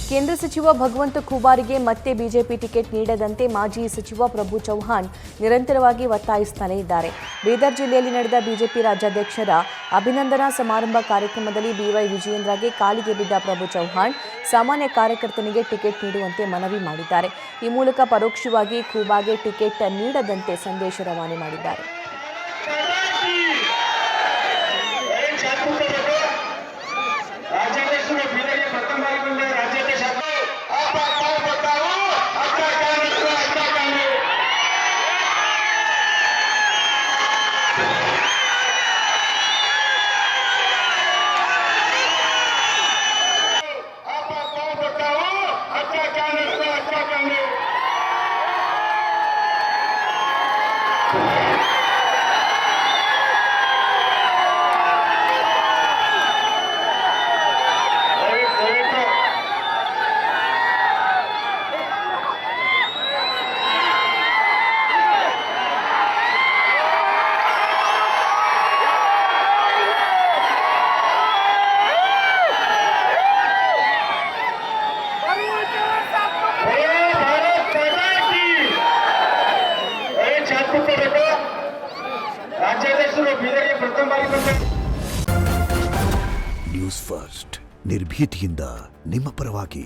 ಕೇಂದ್ರ ಸಚಿವ ಭಗವಂತ ಖೂಬಾರಿಗೆ ಮತ್ತೆ ಬಿಜೆಪಿ ಟಿಕೆಟ್ ನೀಡದಂತೆ ಮಾಜಿ ಸಚಿವ ಪ್ರಭು ಚೌಹಾಣ್ ನಿರಂತರವಾಗಿ ಒತ್ತಾಯಿಸುತ್ತಲೇ ಇದ್ದಾರೆ. ಬೀದರ್ ಜಿಲ್ಲೆಯಲ್ಲಿ ನಡೆದ ಬಿಜೆಪಿ ರಾಜ್ಯಾಧ್ಯಕ್ಷರ ಅಭಿನಂದನಾ ಸಮಾರಂಭ ಕಾರ್ಯಕ್ರಮದಲ್ಲಿ ಬಿವೈ ವಿಜಯೇಂದ್ರಗೆ ಕಾಲಿಗೆ ಬಿದ್ದ ಪ್ರಭು ಚೌಹಾಣ್ ಸಾಮಾನ್ಯ ಕಾರ್ಯಕರ್ತನಿಗೆ ಟಿಕೆಟ್ ನೀಡುವಂತೆ ಮನವಿ ಮಾಡಿದ್ದಾರೆ. ಈ ಮೂಲಕ ಪರೋಕ್ಷವಾಗಿ ಖೂಬಾಗೆ ಟಿಕೆಟ್ ನೀಡದಂತೆ ಸಂದೇಶ ರವಾನೆ ಮಾಡಿದ್ದಾರೆ. ನ್ಯೂಸ್ ಫಸ್ಟ್ ನಿರ್ಭೀತಿಯಿಂದ ನಿಮ್ಮ ಪರವಾಗಿ.